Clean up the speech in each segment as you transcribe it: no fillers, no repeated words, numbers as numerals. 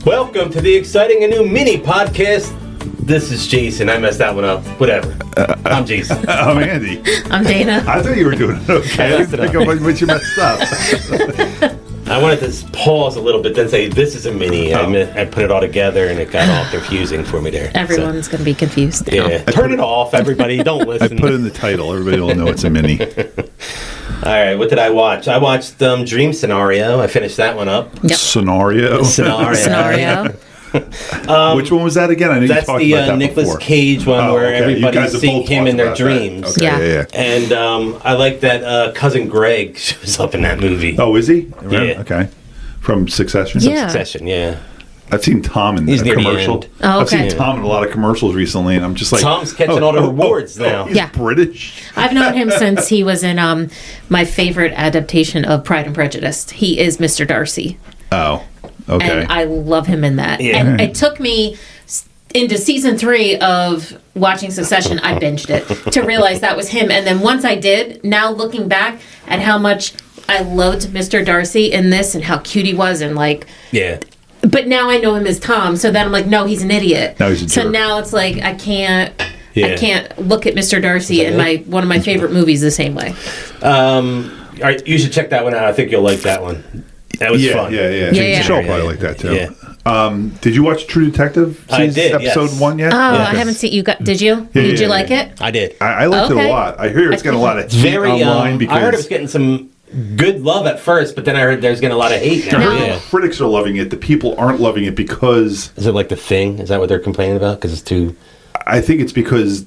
Welcome to the exciting and new mini podcast. This is Jason. I messed that one up. Whatever. I'm Jason. I'm Andy. I'm Dana. I thought you were doing it okay. I didn't think of what you messed up. I wanted to pause a little bit, then say this is a mini. I put it all together, and it got all confusing for me there. Everyone's going to be confused now. Yeah. Turn it off, everybody. Don't I listen. put in the title. Everybody will know it's a mini. All right. What did I watch? I watched Dream Scenario. I finished that one up. Yep. Scenario. Scenario. Which one was that again? I know you That's talked the about that Nicolas before. Cage one where okay. You guys everybody's have seeing both him talked in their about that. dreams. Okay, Yeah. And I like that Cousin Greg shows up in that movie. Oh, is he? Yeah. Okay. From Succession? Yeah. Succession, yeah. I've seen Tom in He's a near the commercial. end. Oh, I've okay. seen Tom in a lot of commercials recently, and I'm just like... Tom's catching all the rewards now. He's Yeah. British? I've known him since he was in my favorite adaptation of Pride and Prejudice. He is Mr. Darcy. Oh, okay. And I love him in that. Yeah. And it took me into season 3 of watching Succession. I binged it to realize that was him. And then once I did, now looking back at how much I loved Mr. Darcy in this and how cute he was and like... Yeah. But now I know him as Tom, so then I'm like, no, he's an idiot. Now he's a So jerk. now it's like I can't Yeah. look at Mr. Darcy in one of my favorite movies the same way. All right, you should check that one out. I think you'll like that one. That was fun. Yeah. Yeah. Michelle probably like that, too. Yeah. Did you watch True Detective? I did, Episode yes. 1 yet? Oh, Yes. I haven't seen you. Did you? Yeah, Did you yeah, like yeah. it? I did. I liked it Okay. a lot. I hear it's getting a lot of heat Very. online because I heard it was getting some good love at first, but then I heard there's getting a lot of hate now. I heard No. Yeah. the critics are loving it. The people aren't loving it because Is it like The Thing? Is that what they're complaining about? Because it's too. I think it's because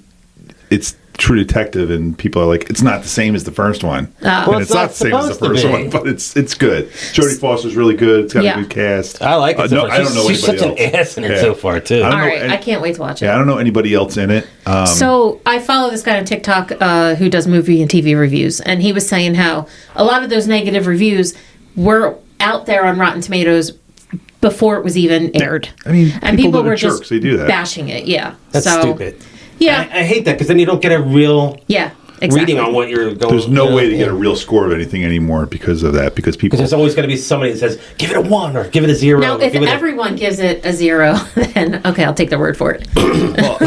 it's True Detective and people are like, it's not the same as the first one. Well, And it's it's not not the same as the supposed first to one, be. but it's good. Jodie Foster's really good. It's got Yeah. a good cast. I like it. So no, far. I don't know She's such anybody an else. ass in it Yeah. so far too. I don't All know right, any- I can't wait to watch it. Yeah, I don't know anybody else in it. So I follow this guy on TikTok who does movie and TV reviews, and he was saying how a lot of those negative reviews were out there on Rotten Tomatoes before it was even aired. I mean, and people people that are were jerks, just they do that. bashing it. Yeah, That's so, stupid. Yeah, I hate that because then you don't get a real yeah, exactly. reading on what you're going. There's no way to get yeah. a real score of anything anymore because of that. Because people. Because there's always going to be somebody that says, "Give it a 1" or "Give it a 0." Now, or if give it everyone gives it a 0, then okay, I'll take their word for it. Well,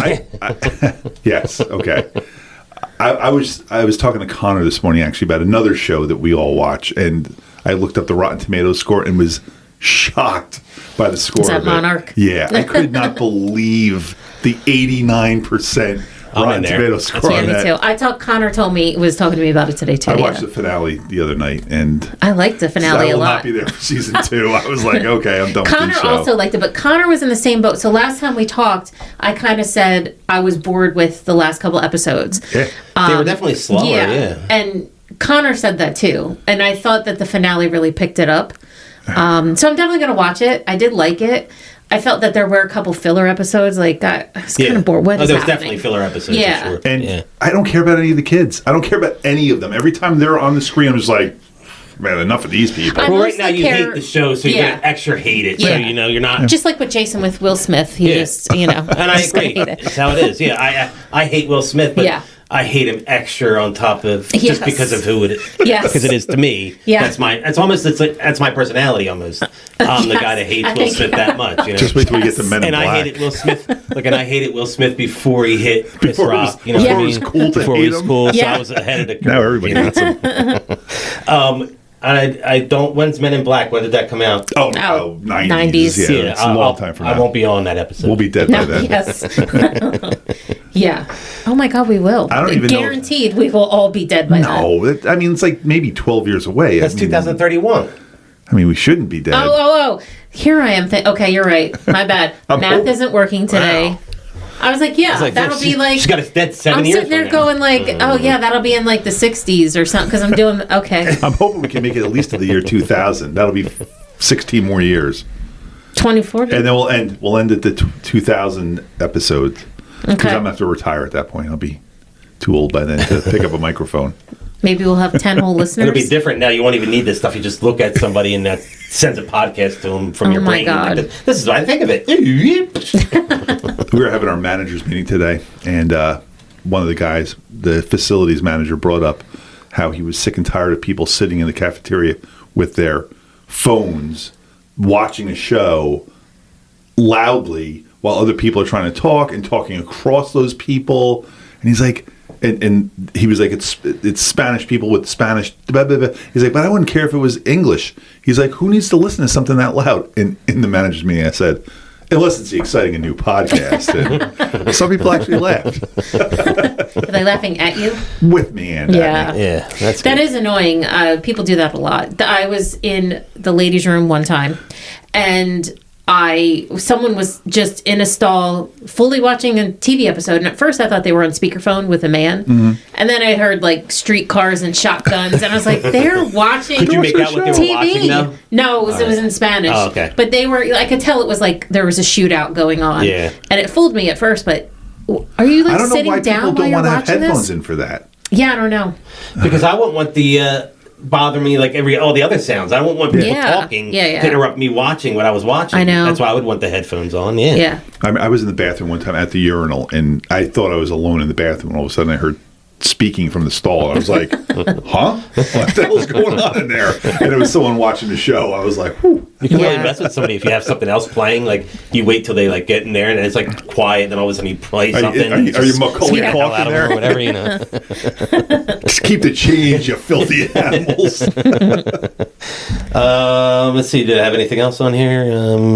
yes, okay. I was talking to Connor this morning actually about another show that we all watch, and I looked up the Rotten Tomatoes score and was shocked by the score. Is that of it. Monarch? Yeah, I could not believe the 89% Rotten there. Tomatoes score Yeah, on me that. too. Connor was talking to me about it today too. I watched yeah. the finale the other night, and I liked the finale I a will lot. not be there for season 2. I was like, okay, I'm done with Connor this show. also liked it, but Connor was in the same boat. So last time we talked, I kind of said I was bored with the last couple episodes. Yeah. they were definitely slower. Yeah. And Connor said that too. And I thought that the finale really picked it up. So I'm definitely going to watch it. I did like it. I felt that there were a couple filler episodes. Like, I was kind of bored. What is there was happening? definitely filler episodes. Yeah. For sure. And yeah. I don't care about any of the kids. I don't care about any of them. Every time they're on the screen, I'm just like, man, enough of these people. I Well, right now mostly you care- hate the show, so you're Yeah. going to extra hate it. So, Yeah. you're not. Just like with Jason with Will Smith. He Yeah. just, you know. And I just gonna agree. hate it. That's how it is. Yeah, I hate Will Smith, but Yeah. I hate him extra on top of Yes. just because of who it is. Yes. Because it is to me. Yeah. That's my personality almost. I'm the Yes, guy that hates I Will think- Smith that much. You know? Just wait till we get to Men in and Black. I hated Will Smith. And I hated Will Smith before he hit Chris Before it was- Rock. You know before what I it mean? was cool to Before hate it was him. cool, so Yeah. I was ahead of the curve. Now everybody you know? hates them. I don't. When's Men in Black? When did that come out? Oh, Oh, 90s. 90s. Yeah, it's a long time from now. I won't be on that episode. We'll be dead by No, then. yes. Yeah. Oh my God, we will. I don't even know- Guaranteed we will all be dead by then. No, I mean, it's like maybe 12 years away. That's I mean, 2031. I mean, we shouldn't be dead. Oh. Here I am. Okay, you're right. My bad. I'm Math old. isn't working today. Wow. I was like, yeah, It's like, that'll be like. she's got a dead 7 I'm years. sitting there from now. going like, oh yeah, that'll be in like the 60s or something because I'm doing okay. I'm hoping we can make it at least to the year 2000. That'll be 16 more years. 2040. And then we'll end at the 2000 episodes. Because Okay. I'm going to have to retire at that point. I'll be too old by then to pick up a microphone. Maybe we'll have 10 whole listeners. It'll be different now. You won't even need this stuff. You just look at somebody and that sends a podcast to them from Oh your my brain. God. Like, this is what I think of it. We were having our managers meeting today, and one of the guys, the facilities manager, brought up how he was sick and tired of people sitting in the cafeteria with their phones watching a show loudly while other people are trying to talk and talking across those people. And he's like, and he was like, it's Spanish people with Spanish. Blah, blah, blah. He's like, but I wouldn't care if it was English. He's like, who needs to listen to something that loud? And in the manager's meeting, I said, unless it's the exciting and new podcast. And some people actually laughed. Are they laughing at you? With me and Yeah. at me. Yeah, that's That good. is annoying. People do that a lot. I was in the ladies' room one time, and someone was just in a stall fully watching a TV episode, and at first I thought they were on speakerphone with a man, and then I heard like streetcars and shotguns, and I was like, they're watching Did you make out what they were TV. watching though? No, it was in Spanish. Oh, okay. But they were, I could tell it was like there was a shootout going on. Yeah. And it fooled me at first, but are you I like don't know sitting why down people while don't you're want to have watching headphones this? in for that. Yeah, I don't know. Because I wouldn't want the bother me like all the other sounds. I wouldn't want people Yeah. talking Yeah. to interrupt me watching what I was watching. I know. That's why I would want the headphones on. Yeah. Yeah. I was in the bathroom one time at the urinal, and I thought I was alone in the bathroom. And all of a sudden, I heard speaking from the stall. I was like, huh? What the hell's going on in there? And it was someone watching the show. I was like, whew. You can really Yeah. mess with somebody if you have something else playing. Like you wait till they like get in there and it's like quiet, then all of a sudden you play Are something. you Macaulay Yeah. Hell out Culkin of them or there? whatever, you know. Just keep the change, you filthy animals. Let's see. Did I have anything else on here?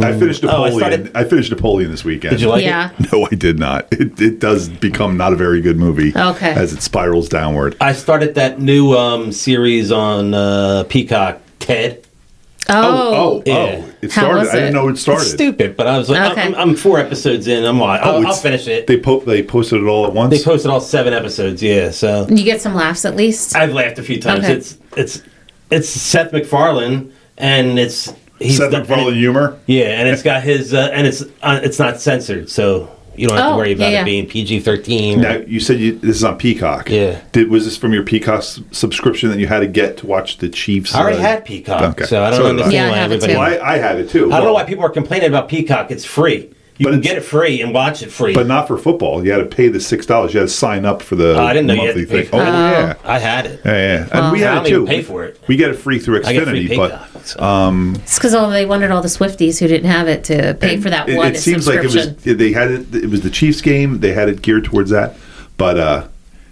I finished Napoleon. started- I finished Napoleon this weekend. Did you like Yeah. it? No, I did not. It does become not a very good movie Okay. as it spirals downward. I started that new series on Peacock, Ted. Oh. It How started. was I didn't it? know it started. It's stupid, but I was like, Okay. I'm 4 episodes in. I'll it's- finish it. They posted it all at once. They posted all 7 episodes. Yeah, so You get some laughs at least. I've laughed a few times. Okay. It's Seth MacFarlane, and he's Seth MacFarlane humor. Yeah, and it's got his and it's not censored, so you don't have to Oh, worry about yeah. it being PG-13. Now you said this is on Peacock. Yeah. Was this from your Peacock subscription that you had to get to watch the Chiefs? I already had Peacock, Okay. so I don't So did I. understand Yeah, I why have it everybody. too. Well, I had it too. I don't know why people are complaining about Peacock. It's free. You But can it's- get it free and watch it free. But not for football. You had to pay the $6. You had to sign up for the I didn't know you had monthly to pay thing. for Oh it. yeah. I had it. Yeah. And we I had don't it even too. pay for it. We get it free through I get free Xfinity, but Peacock. So. It's because they wanted all the Swifties who didn't have it to pay for that one it seems like subscription. they had it. It was the Chiefs game. They had it geared towards that. But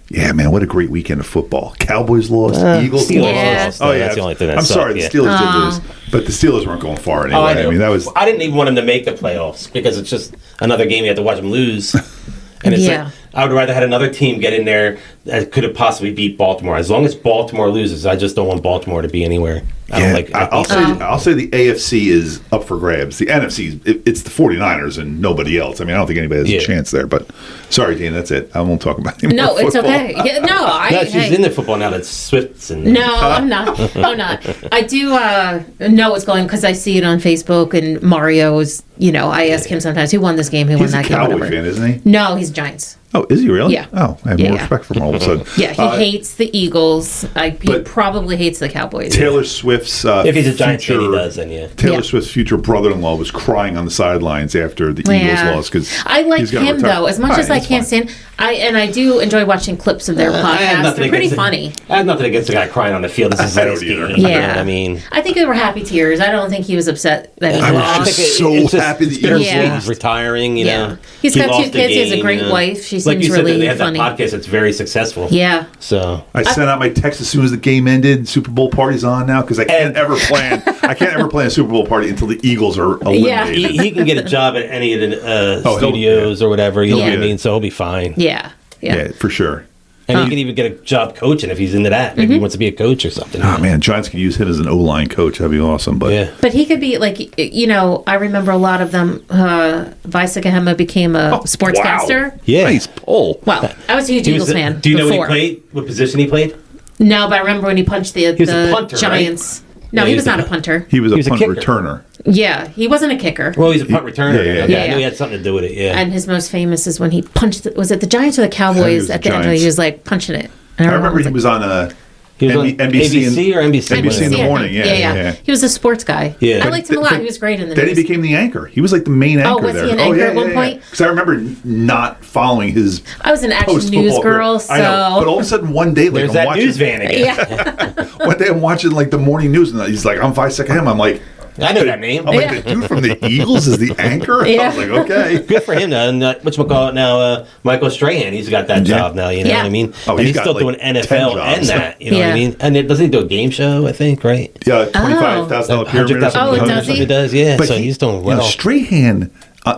yeah, man, what a great weekend of football. Cowboys lost. Eagles Steelers Yeah. lost. lost. That's the only thing that I'm sorry, sucked, the yeah. Steelers did lose, but the Steelers weren't going far anyway. Oh, I I know. mean, that was. I didn't even want them to make the playoffs because it's just another game you have to watch them lose. And it's Yeah. like, I would rather had another team get in there that could have possibly beat Baltimore. As long as Baltimore loses, I just don't want Baltimore to be anywhere. I don't like. I'll say the AFC is up for grabs. The NFC, it's the 49ers and nobody else. I mean, I don't think anybody has Yeah. a chance there. But sorry, Dean, that's it. I won't talk about it anymore. No, it's okay. Yeah, no, she's in the football now. That's Swifts and No, I'm not. I'm not. I do know what's going because I see it on Facebook and Mario's. I ask him sometimes who won this game, who He's won a that game, Cowboy whatever. fan, isn't he? No, he's Giants. Oh, is he really? Yeah. Oh, I have Yeah, more yeah. respect for him all of a sudden. Yeah, he hates the Eagles. He but- probably hates the Cowboys. Taylor Swift's if he's a Giants fan, he future- does. Then yeah. Taylor Yeah. Swift's future brother-in-law was crying on the sidelines after the Eagles lost because I like him though as much as I can't stand. stand. I do enjoy watching clips of their I have podcasts. nothing They're pretty against funny. I have nothing against the guy crying on the field. This is I don't last game. either. You know Yeah. what I mean. I think they were happy tears. I don't think he was upset that he I was lost. just think so it's happy it's that bittersweet. Yeah. He's retiring. You Yeah. know, He's He got two lost the kids. He has a game, great you know. wife. She Like you seems said, really they have funny. that podcast that's very successful. Yeah. So I sent out my text as soon as the game ended. Super Bowl party's on now because I can't And- ever plan. I can't ever plan a Super Bowl party until the Eagles are Yeah. eliminated. he can get a job at any of the he'll- studios or whatever. You know what I Yeah. mean? So he'll be fine. Yeah. Yeah, for sure. And he can even get a job coaching if he's into that. Maybe he wants to be a coach or something. Oh man, Giants could use him as an O-line coach. That'd be awesome. But Yeah. But he could be like, I remember a lot of them. Vaisa Gahema became a sportscaster. Wow. Yeah. Nice pull. Well, I was a huge He Eagles was fan. Do you know before. what he played? What position he played? No, but I remember when he punched the was a punter, right? Giants. No, Yeah, he he was was not a- a punter. He was a He was a punt kicker. returner. Yeah, he wasn't a kicker. Well, he's a punt returner. Yeah, yeah. Okay, Yeah, I knew yeah. he had something to do with it. Yeah. And his most famous is when he punched. Was it the Giants or the it Cowboys was at the the end? Giants. He was like punching it. I remember he was on He was on NBC ABC or NBC? NBC in the I think. morning. Yeah. He was a sports guy. Yeah. I liked him a lot. He was great in the Then he news. became the anchor. He was like the main anchor was there. he an anchor at one point? Because I remember not following his I was an action post-football news career. girl, so I know, but all of a sudden one day, like There's I'm that watching, news van again. yeah. one day I'm watching like the morning news, and he's like, "I'm 5 seconds him." I'm like, I know that name. I'm like, the dude from the Eagles is the anchor? I Yeah. was like, okay. Good for him, though. And whatchamacallit now, Michael Strahan, he's got that Yeah. job now, you know Yeah. what I mean? Oh, And he's he's got, still like, doing 10 NFL and jobs. that, you know what Yeah. I mean? And doesn't he do a game show, I think, right? Yeah, $25,000 pyramid or Oh, something. it does he? He does, yeah. But So he's doing well. Strahan,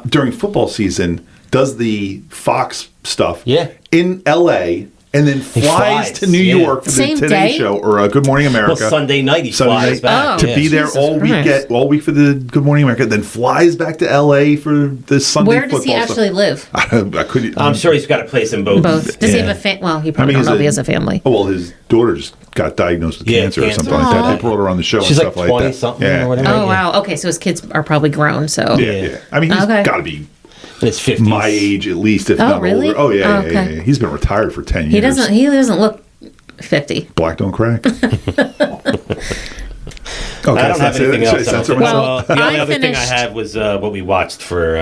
during football season, does the Fox stuff Yeah. in L.A., and then flies to New yeah. York for the Same Today day? Show or Good Morning America. Well, Sunday night he Sunday flies night back. Oh. to be there Jesus all week for the Good Morning America, then flies back to L.A. for the Sunday Where football does he actually stuff. live? I couldn't. I'm sure he's got a place in both. Both. Does he Yeah. have a family? Well, he probably I mean, don't know if he's he has a family. Oh, well, his daughter just got diagnosed with Yeah, cancer or cancer. something like that. Aw. They brought her on the show She's and like stuff like 20 that. something yeah. or whatever. Oh, Yeah. wow. Okay, so his kids are probably grown, so. Yeah, yeah. I mean, he's Okay. got to be In his 50s. my age at least, if Oh, not really? older. Oh, yeah, Oh, yeah, okay. yeah. He's been retired for 10 years. He doesn't look 50. Black don't crack. Okay, I don't have anything else. Censor Well, myself. the only I other thing I finished- had was what we watched for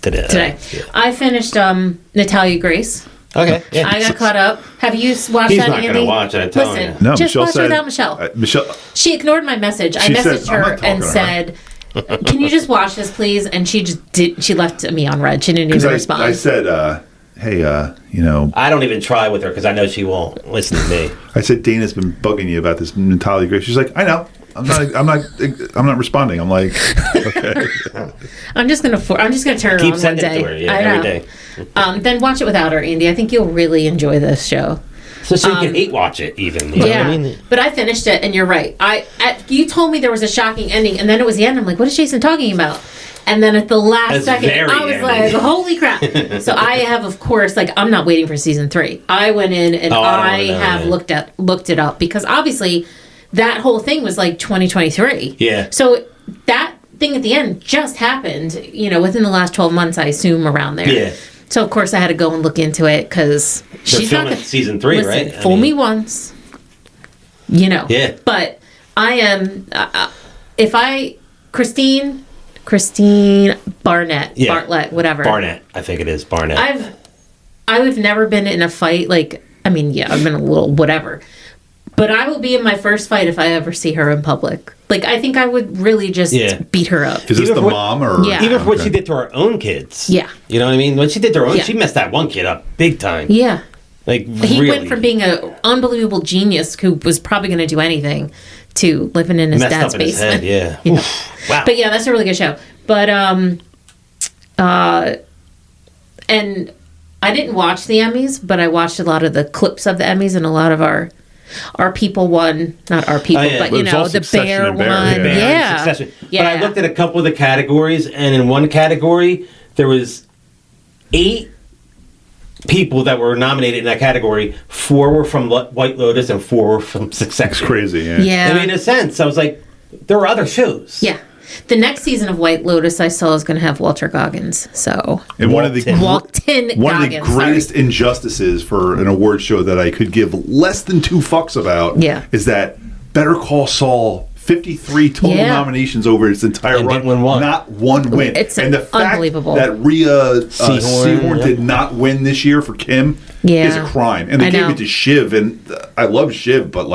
today. Today. Yeah. I finished Natalia Grace. Okay. Yeah. I got caught up. Have you watched He's that, not Andy? gonna watch it, I'm telling Listen, you. No, just Michelle watch said, it without Michelle. Michelle, She ignored my message. I She said, messaged "I'm not her talking and to her." said, "Can you just watch this, please?" And she just did. She left me on red. She didn't even because respond. I said, hey, you know, I don't even try with her because I know she won't listen to me. I said Dana's been bugging you about this Natalia Grace. She's like, I know. I'm not responding. I'm like, okay. I'm just gonna turn it Keep on one sending it day. to her, yeah, I know. every day. Then watch it without her, Andy. I think you'll really enjoy this show. So she can hate watch it even. You know Yeah, what I mean? but I finished it, and you're right. You told me there was a shocking ending, and then it was the end. I'm like, what is Jason talking about? And then at the last That's second, very I was ending. like, holy crap. So I have, of course, like, I'm not waiting for season 3. I went in and Oh, I don't I wanna know, have yeah. looked it up because obviously that whole thing was like 2023. Yeah. So that thing at the end just happened, within the last 12 months, I assume, around there. Yeah. So of course I had to go and look into it because They're she's not filming gonna, season 3, listen, right? I Fool mean- me once, Yeah. But I am, Christine Barnett, Yeah. Bartlett, whatever. Barnett, I think it is Barnett. I've never been in a fight I've been a little whatever, but I will be in my first fight if I ever see her in public. Like, I think I would really just beat her up. Is this Even the for what- mom or? Yeah. Even for what Okay. she did to her own kids. Yeah. You know what I mean? When she did to her own, Yeah. she messed that one kid up big time. Yeah. Like, He really. went from being an unbelievable genius who was probably going to do anything to living in his messed dad's up in his basement. head, yeah. You know. Oof. Wow. But yeah, that's a really good show. But and I didn't watch the Emmys, but I watched a lot of the clips of the Emmys, and a lot of our people won, not our people, Oh, yeah. but But it was all the Succession Bear and Bear, one. yeah. Yeah. Succession. Yeah. But I looked at a couple of the categories, and in one category, there was 8 people that were nominated in that category. 4 were from White Lotus, and 4 were from Succession. It's crazy. Yeah. Yeah. It made a sense. I was like, there were other shows. Yeah. The next season of White Lotus I saw is going to have Walter Goggins. So And one of the Walton one of the Goggins, greatest sorry. injustices for an award show that I could give less than 2 fucks about Yeah. is that Better Call Saul 53 total Yeah. nominations over its entire And run, didn't win one. not one win. It's and the fact unbelievable. that Rhea Seahorn, Seahorn did not win this year for Kim Yeah. is a crime. And they I gave know. it to Shiv, and I love Shiv, but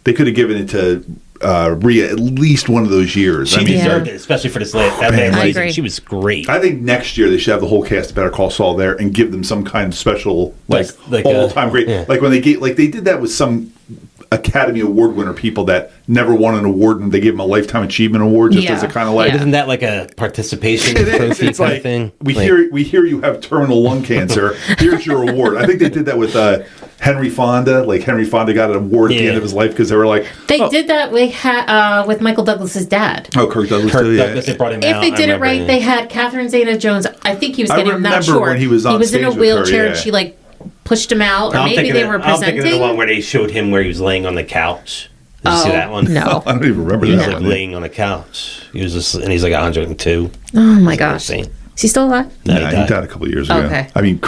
they could have given it to Rhea at least one of those years. She I mean, deserved it, especially for this last Man, I season. agree. She was great. I think next year they should have the whole cast of Better Call Saul there and give them some kind of special, like all time great. yeah. Like when they they did that with some Academy Award winner people that never won an award, and they gave them a Lifetime Achievement Award just Yeah. as a kind of like. Yeah. Isn't that like a participation It is. trophy It's kind like of thing? we Like, hear you have terminal lung cancer. Here's your award. I think they did that with Henry Fonda. Like Henry Fonda got an award at the Yeah. end of his life because they were like, They did that with Michael Douglas's dad. oh, Kirk Douglas. Kirk too, yeah. Douglas, they brought him If out. they I did it remember, right, yeah. they had Catherine Zeta-Jones. I think he was I getting, I'm not remember sure. when he was on in a stage with her, wheelchair, yeah. and she pushed him out, or I'm maybe thinking they of- were I'm thinking presenting. of the one where they showed him where he was laying on the couch. Did you see that one? No. I don't even remember He was that like one. laying on the couch. He was just, and he's like 102. Oh my gosh. Insane. Is he still alive? No, Yeah, he died a couple of years ago. Okay. I mean,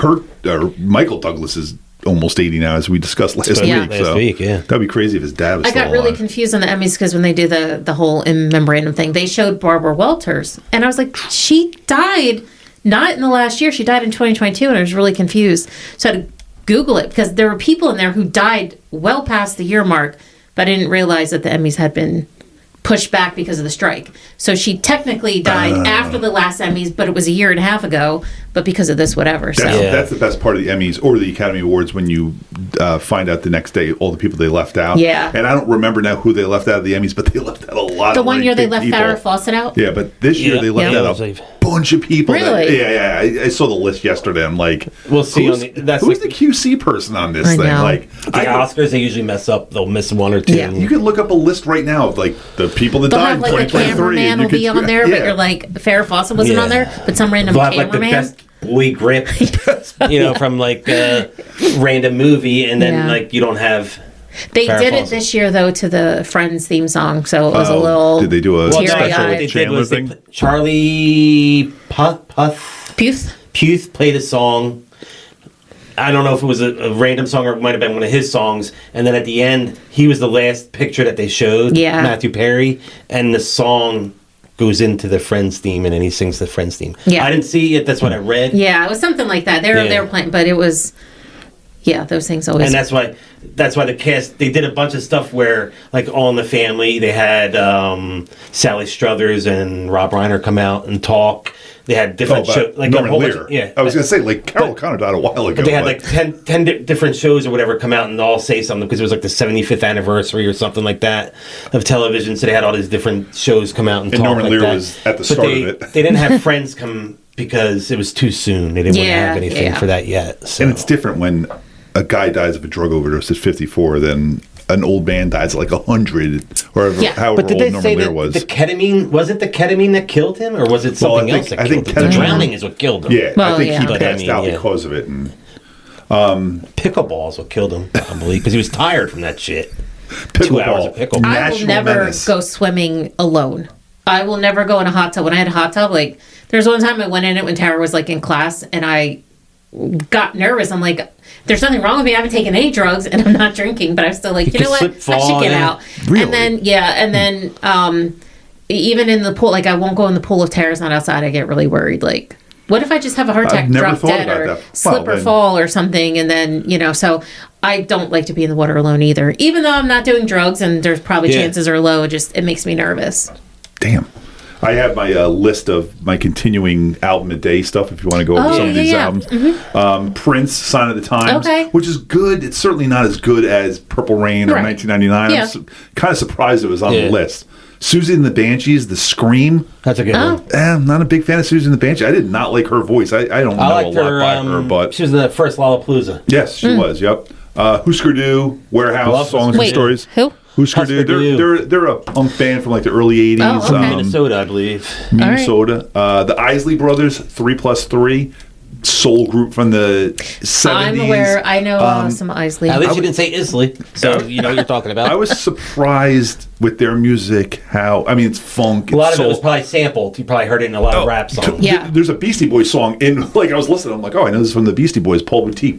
Michael Douglas is almost 80 now, as we discussed last Yeah. week. Last so week, yeah. that'd be crazy if his dad was I still got really alive. confused on the Emmys because when they do the whole in memorandum thing, they showed Barbara Walters, and I was like, she died not in the last year. She died in 2022, and I was really confused. So I had to Google it because there were people in there who died well past the year mark, but I didn't realize that the Emmys had been pushed back because of the strike. So she technically died after the last Emmys, but it was a year and a half ago. But because of this, whatever. So That's the best part of the Emmys or the Academy Awards when you find out the next day all the people they left out. Yeah. And I don't remember now who they left out of the Emmys, but they left out a lot the of one really year they big left people. Farrah Fawcett out. Yeah, but this year Yeah. they left Yeah. out a bunch of people. Really? I saw the list yesterday. I'm like, We'll see Who's, on the- that's who's like- the QC person on this I thing? know. Like, The Oscars, they usually mess up. They'll miss one or two. Yeah. you can look up a list right now of like the people that They'll died have in like the 2023. cameraman and you will be could- on there, but yeah. you're like Farrah Fawcett wasn't Yeah. on there, but some random They'll have like the cameraman. best boy grip, from like a random movie, and then Yeah. like you don't have. They Farrah did it Fawcett. this year though to the Friends theme song, so it was a Oh, little. did they do a Teary-eyed. special what they did Chandler was they thing? put- Charlie Puth? Puth played a song. I don't know if it was a random song or it might have been one of his songs. And then at the end, he was the last picture that they showed. Yeah. Matthew Perry. And the song goes into the Friends theme, and then he sings the Friends theme. Yeah. I didn't see it. That's what I read. Yeah, it was something like that. They Yeah. were playing, but it was. Yeah, those things always. And that's why the cast, they did a bunch of stuff where, like, All in the Family, they had Sally Struthers and Rob Reiner come out and talk. They had different shows, like Norman a whole Lear. bunch, yeah. I was going to say, like, Carol Connor died a while ago. But they had like 10 different shows or whatever come out and all say something because it was like the 75th anniversary or something like that of television. So they had all these different shows come out and talk Norman like Lear that. was at the But start they, of it. They didn't have Friends come because it was too soon. They didn't want to Yeah, have anything yeah. for that yet. So. And it's different when a guy dies of a drug overdose at 54 than an old man dies at like 100 or Yeah. however But did old they Norman say Lear that was. the ketamine, was it the ketamine that killed him or was it Well, I something think- else that I killed think him? The ketamine- drowning is what killed him. Yeah, I Well, think yeah. he But I passed mean, out yeah. because of it. And Pickleball is what killed him, probably, because he was tired from that shit. 2 hours of pickleball. I will National never menace. go swimming alone. I will never go in a hot tub. When I had a hot tub, like there's one time I went in it when Tara was like in class, and I got nervous. I'm like, there's nothing wrong with me. I haven't taken any drugs, and I'm not drinking, but I'm still like, you could know what? slip, I should fall, get yeah. out. Really? And then even in the pool, like I won't go in the pool if Tara's not outside. I get really worried. Like, what if I just have a heart attack, I've never drop thought dead, about or that. slip Well, or then- fall or something, and then so I don't like to be in the water alone either. Even though I'm not doing drugs, and there's probably Yeah. chances are low, it makes me nervous. damn. I have my list of my continuing album a day stuff if you want to go over Oh, some of yeah, these yeah. albums. Prince, Sign of the Times, Okay. which is good. It's certainly not as good as Purple Rain or Right. 1999. Yeah. I'm kind of surprised it was on Yeah. the list. Susie and the Banshees, The Scream. That's a good one. I'm not a big fan of Susie and the Banshees. I did not like her voice. I don't know I a liked lot her, by her, but she was in the first Lollapalooza. yes, she was. Yep. Husker Du, Warehouse, Love Songs Husker and Du. Stories. Who? Husker Husker Du. Du. They're a punk band from like the early 80s. Oh, okay. Minnesota, I believe. Minnesota. The Isley Brothers, 3+3, soul group from the 70s. I'm aware. I know some Isley. At least you didn't say Isley, so you know what you're talking about. I was surprised with their music. It's funk. A lot it's of it was soul. probably sampled. You probably heard it in a lot of rap songs. Yeah. There's a Beastie Boys song in, like, I was listening. I'm like, oh, I know this is from the Beastie Boys, Paul's Boutique,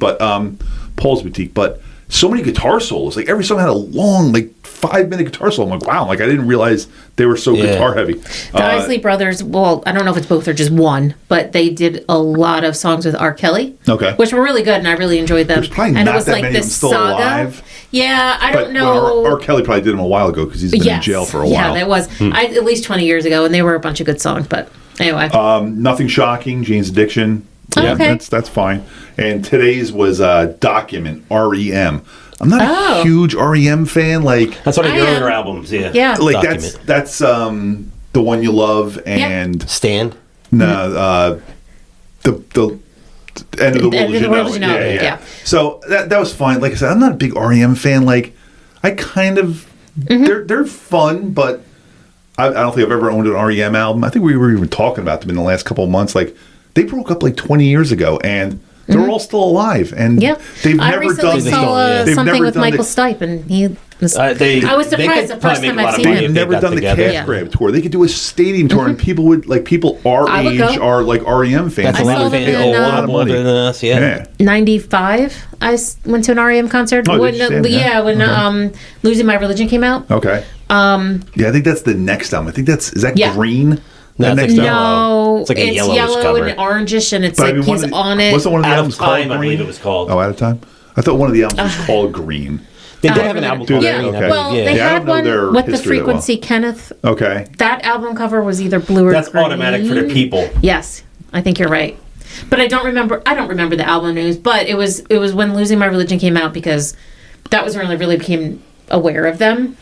but so many guitar solos. Like, every song had a long, like, 5-minute guitar solo. I'm like, wow. Like, I didn't realize they were so Yeah. guitar heavy. The Isley Brothers, well, I don't know if it's both or just one, but they did a lot of songs with R. Kelly. Okay. Which were really good, and I really enjoyed them. There's probably and not it was that like many of this them still saga. alive. Yeah, I But don't know. well, R. Kelly probably did them a while ago because he's been in jail for a while. Yeah, that was at least 20 years ago, and they were a bunch of good songs. But anyway, Nothing Shocking, Jane's Addiction. Oh, Yeah, okay. that's fine. And today's was Document, REM. I'm not Oh. a huge REM fan. Like, That's one of I the am. earlier albums, yeah. Yeah. like Document. that's The One You Love and Stand. the End of the World End of the World as You Know It, yeah. So that was fine. Like I said, I'm not a big REM fan. Like, I kind of they're fun, but I don't think I've ever owned an REM album. I think we were even talking about them in the last couple of months. Like, they broke up like 20 years ago, and they're all still alive. And yeah. they've I never recently done. saw they've something never with done Michael the- Stipe, and he was. I was surprised the first time I've seen They've him. If never got done the together. Cash Grab tour. They could do a stadium tour, and people our I would age go. are like REM fans. That's a I lot saw of them fans. in, A lot of money. older than us, yeah. Yeah. 95, went to an REM concert. Oh, when, did you see him? Yeah. when Losing My Religion came out. Okay. Yeah, I think that's the next album. I think is that Yeah. Green? No, The it's next like album? No, It's like a it's yellowish yellow cover. and orangish, and it's But I like mean, he's on it. Wasn't one of the Out albums of called Time, I Green? believe it was called. Oh, Out of Time. I thought one of the albums was called Green. They did have an album Do called they? Yeah, Green, I Okay. well, believe, they Yeah, I had don't know one their with the history that well. Frequency Kenneth. Okay. That album cover was either blue or That's green. automatic for the people. Yes, I think you're right. But I don't remember the album names, but it was when Losing My Religion came out, because that was when I really became aware of them.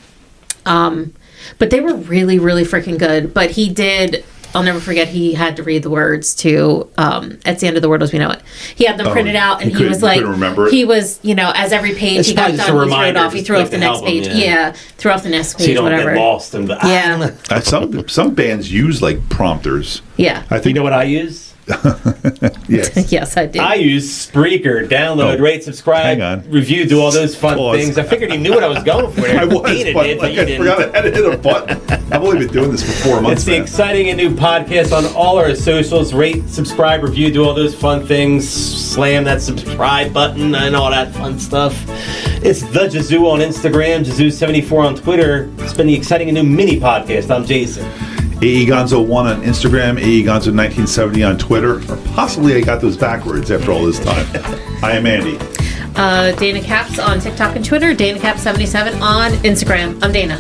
But they were really, really freaking good. But he did, I'll never forget, he had to read the words to It's the End of the World as We Know It. He had them printed out, and he he was couldn't- like, couldn't remember it? he was, as every page It's he got probably just done, a he threw it reminder, off, he just threw like off the the next album, page. yeah. Yeah, threw off the next page, So you don't whatever. get lost in the. Yeah, Some bands use like prompters. yeah. I You think. know what I use? Yes. Yes, I did. I use Spreaker. Download, Oh, rate, subscribe, hang on. review, do all those fun Pause. things. I figured you knew what I was going for. There. I was, Dana but did, like, you I didn't. forgot I had to hit a button. I've only been doing this for 4 months It's the now. exciting and new podcast on all our socials. Rate, subscribe, review, do all those fun things. Slam that subscribe button and all that fun stuff. It's The Jazoo on Instagram, Jazoo74 on Twitter. It's been the exciting and new mini podcast. I'm Jason. AEGonzo1 on Instagram, AEGonzo1970 on Twitter, or possibly I got those backwards after all this time. I am Andy. Dana Caps on TikTok and Twitter. Dana Caps 77 on Instagram. I'm Dana.